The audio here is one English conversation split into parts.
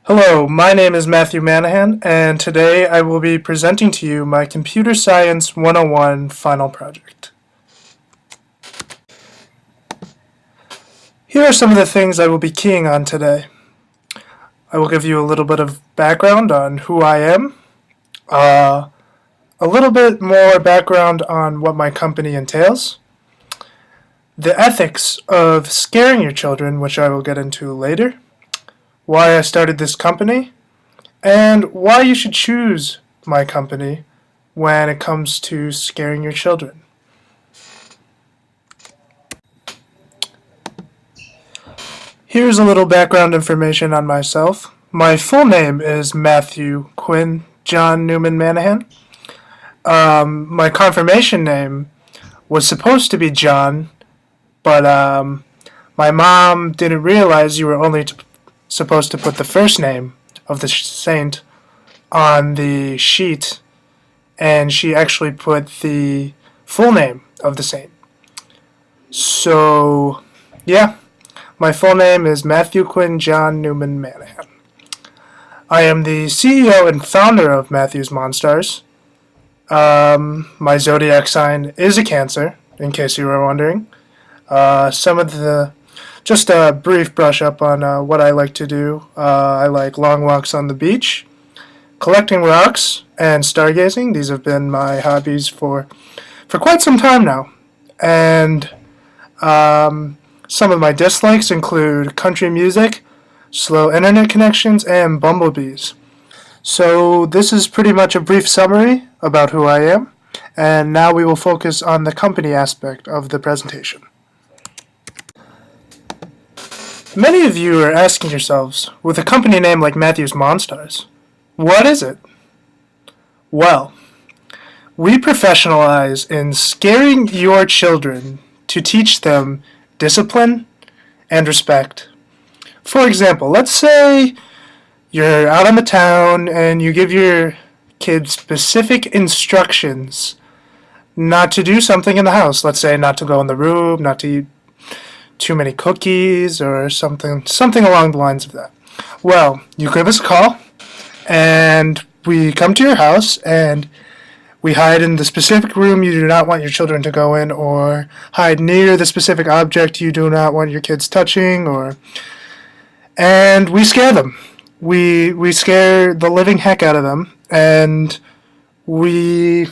Hello, my name is Matthew Manahan, and today I will be presenting to you my Computer Science 101 final project. Here are some of the things I will be keying on today. I will give you a little bit of background on who I am, a little bit more background on what my company entails, the ethics of scaring your children, which I will get into later, why I started this company, and why you should choose my company when it comes to scaring your children. Here's a little background information on myself. My full name is Matthew Quinn John Newman Manahan. My confirmation name was supposed to be John, but my mom didn't realize you were only supposed to put the first name of the saint on the sheet, and she actually put the full name of the saint. So, yeah, my full name is Matthew Quinn John Newman Manahan. I am the CEO and founder of Matthew's Monstars. My zodiac sign is a Cancer, in case you were wondering. Just a brief brush up on what I like to do. I like long walks on the beach, collecting rocks, and stargazing. These have been my hobbies for quite some time now. And some of my dislikes include country music, slow internet connections, and bumblebees. So this is pretty much a brief summary about who I am, and now we will focus on the company aspect of the presentation. Many of you are asking yourselves, with a company name like Matthew's Monstars, what is it? Well, we professionalize in scaring your children to teach them discipline and respect. For example, let's say you're out on the town and you give your kids specific instructions not to do something in the house. Let's say not to go in the room, not to eat too many cookies, or something along the lines of that. Well, you give us a call, and we come to your house, and we hide in the specific room you do not want your children to go in, or hide near the specific object you do not want your kids touching, and we scare them. We scare the living heck out of them, and we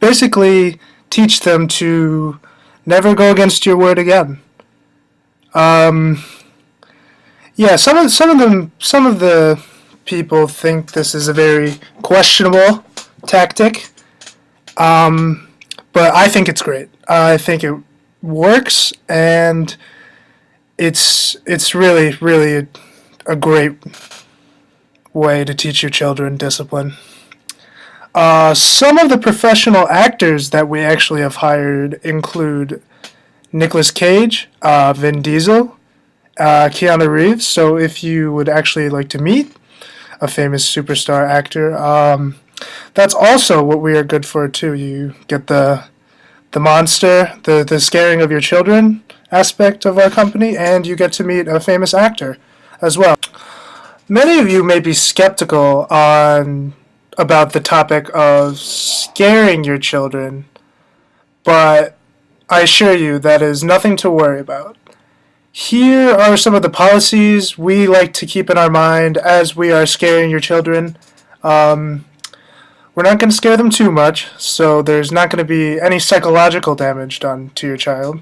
basically teach them to never go against your word again. Yeah, some of the people think this is a very questionable tactic, but I think it's great. I think it works, and it's really a great way to teach your children discipline. Some of the professional actors that we actually have hired include Nicolas Cage, Vin Diesel, Keanu Reeves. So if you would actually like to meet a famous superstar actor, that's also what we are good for too. You get the monster, the scaring of your children aspect of our company, and you get to meet a famous actor as well. Many of you may be skeptical about the topic of scaring your children, but I assure you that is nothing to worry about. Here are some of the policies we like to keep in our mind as we are scaring your children. We're not going to scare them too much, so there's not going to be any psychological damage done to your child,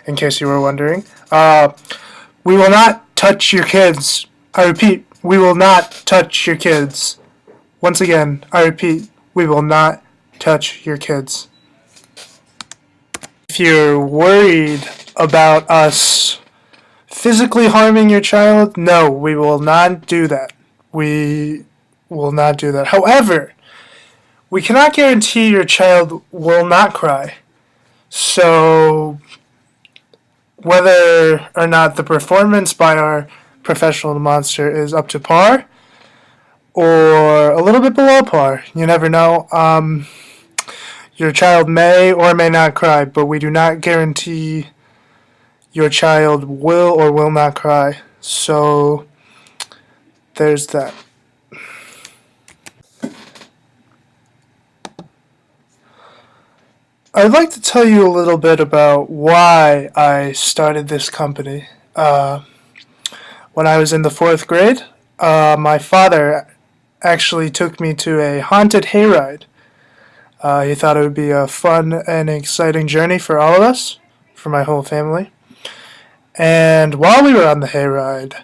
in case you were wondering. We will not touch your kids. I repeat, we will not touch your kids. Once again, I repeat, we will not touch your kids. If you're worried about us physically harming your child, no, we will not do that. We will not do that. However, we cannot guarantee your child will not cry. So, whether or not the performance by our professional monster is up to par or a little bit below par, you never know. Your child may or may not cry, but we do not guarantee your child will or will not cry. So there's that. I'd like to tell you a little bit about why I started this company. When I was in the 4th grade, my father actually took me to a haunted hayride. He thought it would be a fun and exciting journey for all of us, for my whole family. And while we were on the hayride,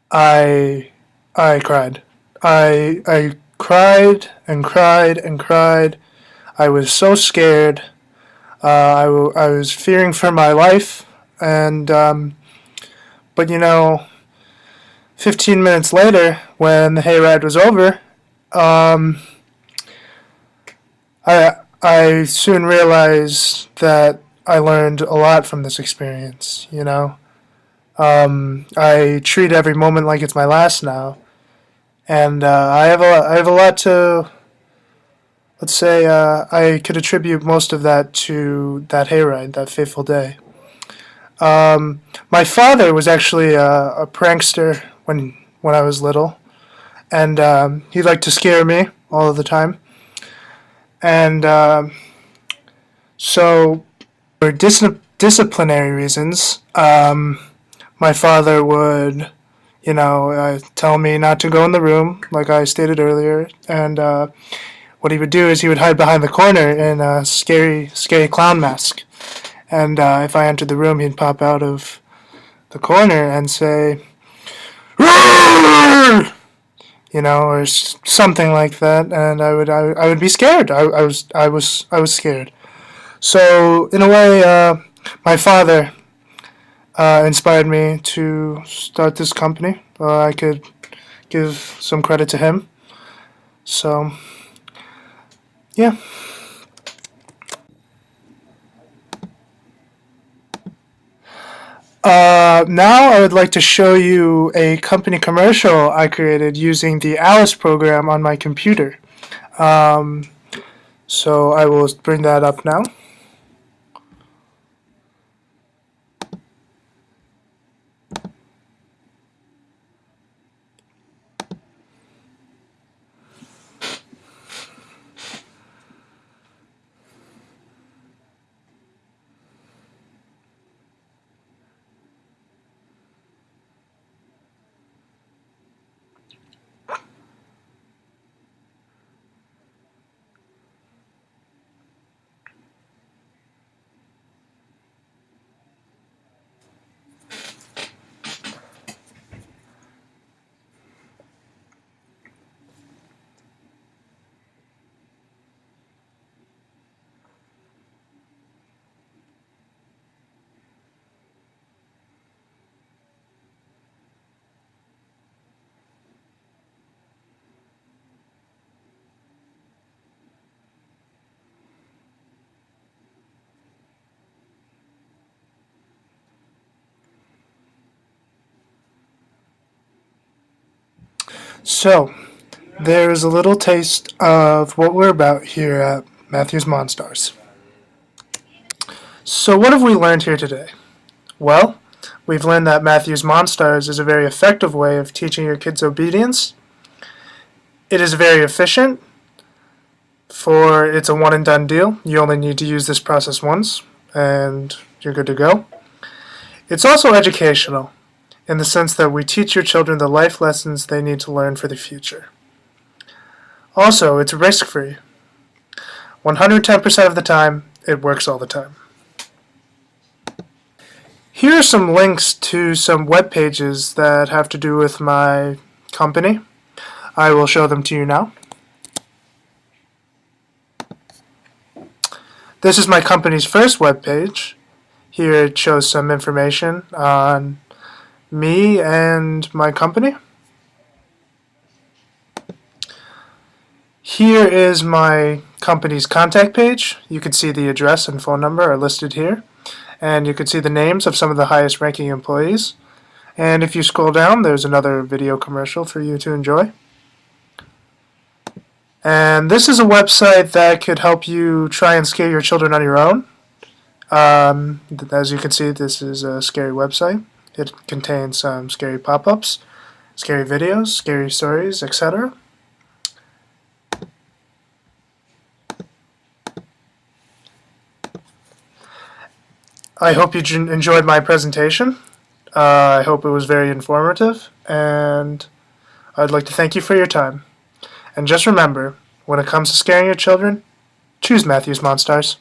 I cried. I cried and cried and cried. I was so scared. I was fearing for my life, and but 15 minutes later, when the hayride was over, I soon realized that I learned a lot from this experience. I treat every moment like it's my last now, and I have a lot to. Let's say I could attribute most of that to that hayride, that fateful day. My father was actually a prankster when I was little, and he liked to scare me all of the time. And so, for disciplinary reasons, my father would, tell me not to go in the room, like I stated earlier, and what he would do is he would hide behind the corner in a scary clown mask. And if I entered the room, he'd pop out of the corner and say, "Roar!" Or something like that. And I would be scared. I was scared. So in a way, my father inspired me to start this company. I could give some credit to him. So. Yeah. Now I would like to show you a company commercial I created using the Alice program on my computer. So I will bring that up now. So, there's a little taste of what we're about here at Matthews Monstars. So what have we learned here today? Well, we've learned that Matthews Monstars is a very effective way of teaching your kids obedience. It is very efficient, for it's a one and done deal. You only need to use this process once, and you're good to go. It's also educational, in the sense that we teach your children the life lessons they need to learn for the future. Also, it's risk-free. 110% of the time, it works all the time. Here are some links to some web pages that have to do with my company. I will show them to you now. This is my company's first web page. Here it shows some information on me and my company. Here is my company's contact page. You can see the address and phone number are listed here. And you can see the names of some of the highest ranking employees. And if you scroll down, there's another video commercial for you to enjoy. And this is a website that could help you try and scare your children on your own. As you can see, this is a scary website. It contains some scary pop-ups. scary videos, scary stories, etc. I hope you enjoyed my presentation. I hope it was very informative, and I'd like to thank you for your time. And just remember, when it comes to scaring your children, choose Matthews Monstars.